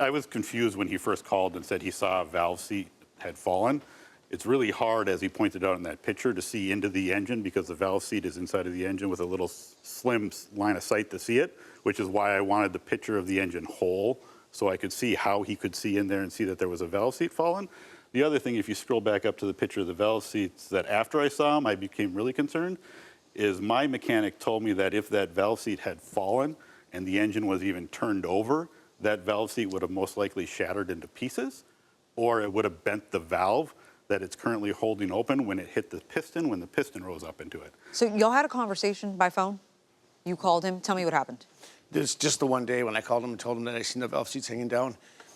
I was confused when he first called and said he saw a valve seat had fallen. It's really hard, as he pointed out in that picture, to see into the engine because the valve seat is inside of the engine with a little slim line of sight to see it, which is why I wanted the picture of the engine whole so I could see how he could see in there and see that there was a valve seat fallen. The other thing, if you scroll back up to the picture of the valve seats, that after I saw him, I became really concerned, is my mechanic told me that if that valve seat had fallen and the engine was even turned over, that valve seat would have most likely shattered into pieces, or it would have bent the valve that it's currently holding open when it hit the piston, when the piston rose up into it. So y'all had a conversation by phone? You called him? Tell me what happened. There's just the one day when I called him and told him that I seen the valve seats hanging down.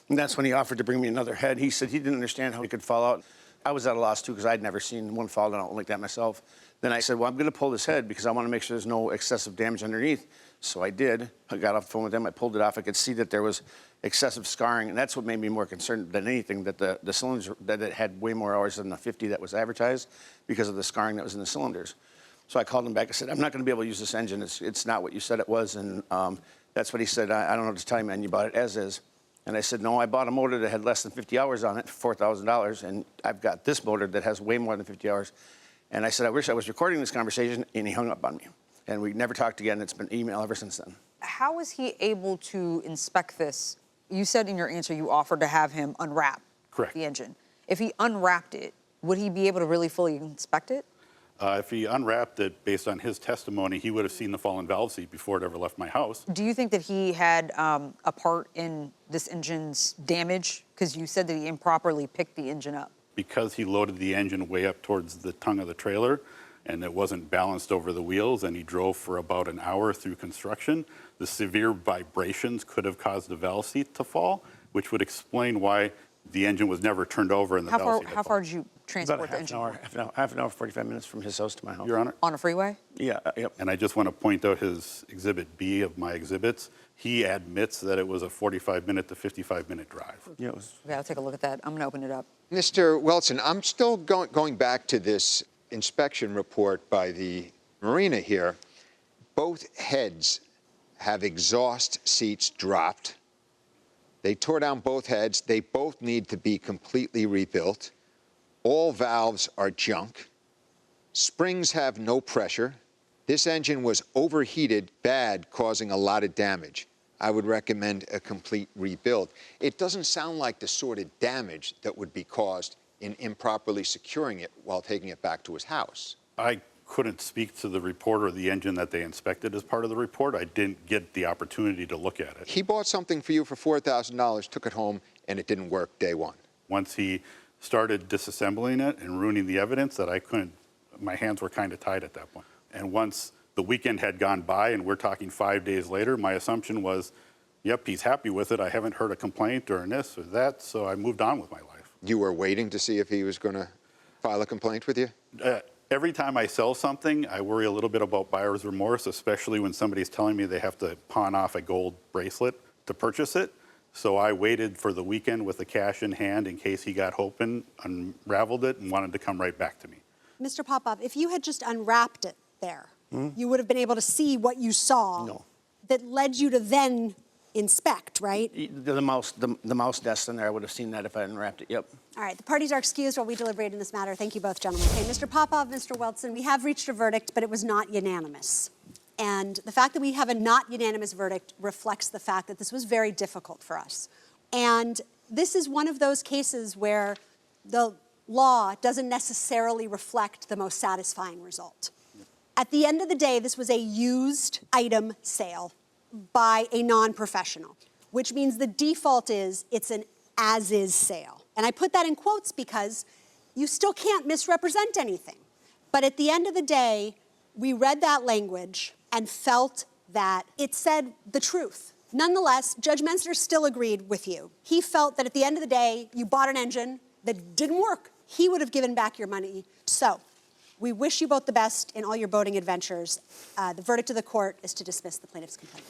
And that's when he offered to bring me another head. He said he didn't understand how it could fall out. I was at a loss too because I'd never seen one fall out like that myself. Then I said, well, I'm gonna pull this head because I wanna make sure there's no excessive damage underneath. So I did. I got off the phone with them, I pulled it off. I could see that there was excessive scarring, and that's what made me more concerned than anything, that the cylinders, that it had way more hours than the 50 that was advertised because of the scarring that was in the cylinders. So I called him back, I said, I'm not gonna be able to use this engine. It's not what you said it was, and that's what he said. I don't know what to tell you, man, you bought it as is. And I said, no, I bought a motor that had less than 50 hours on it for $4,000, and I've got this motor that has way more than 50 hours. And I said, I wish I was recording this conversation, and he hung up on me. And we never talked again. It's been email ever since then. How was he able to inspect this? You said in your answer you offered to have him unwrap the engine. If he unwrapped it, would he be able to really fully inspect it? If he unwrapped it, based on his testimony, he would have seen the fallen valve seat before it ever left my house. Do you think that he had a part in this engine's damage? Because you said that he improperly picked the engine up. Because he loaded the engine way up towards the tongue of the trailer, and it wasn't balanced over the wheels, and he drove for about an hour through construction, the severe vibrations could have caused the valve seat to fall, which would explain why the engine was never turned over and the valve seat. How far did you transport the engine? Half an hour, 45 minutes from his house to my house. Your Honor? On a freeway? Yeah, yep. And I just want to point out his Exhibit B of my exhibits. He admits that it was a 45-minute to 55-minute drive. Yeah, Okay, I'll take a look at that. I'm going to open it up. Mr. Welson, I'm still going back to this inspection report by the marina here. Both heads have exhaust seats dropped. They tore down both heads. They both need to be completely rebuilt. All valves are junk. Springs have no pressure. This engine was overheated bad, causing a lot of damage. I would recommend a complete rebuild. It doesn't sound like the sort of damage that would be caused in improperly securing it while taking it back to his house. I couldn't speak to the report or the engine that they inspected as part of the report. I didn't get the opportunity to look at it. He bought something for you for $4,000, took it home, and it didn't work day one. Once he started disassembling it and ruining the evidence, that I couldn't, my hands were kind of tied at that point. And once the weekend had gone by, and we're talking 5 days later, my assumption was, yep, he's happy with it. I haven't heard a complaint or this or that, so I moved on with my life. You were waiting to see if he was going to file a complaint with you? Every time I sell something, I worry a little bit about buyer's remorse, especially when somebody's telling me they have to pawn off a gold bracelet to purchase it. So I waited for the weekend with the cash in hand in case he got hoping, unraveled it, and wanted to come right back to me. Mr. Popov, if you had just unwrapped it there, you would have been able to see what you saw that led you to then inspect, right? The mouse nest in there, I would have seen that if I unwrapped it, yep. All right, the parties are excused while we deliberate in this matter. Thank you both, gentlemen. Okay, Mr. Popov, Mr. Welson, we have reached a verdict, but it was not unanimous. And the fact that we have a not unanimous verdict reflects the fact that this was very difficult for us. And this is one of those cases where the law doesn't necessarily reflect the most satisfying result. At the end of the day, this was a used item sale by a non-professional, which means the default is it's an as-is sale. And I put that in quotes because you still can't misrepresent anything. But at the end of the day, we read that language and felt that it said the truth. Nonetheless, Judge Menster still agreed with you. He felt that at the end of the day, you bought an engine that didn't work. He would have given back your money. So we wish you both the best in all your boating adventures. The verdict of the court is to dismiss the plaintiff's complaint.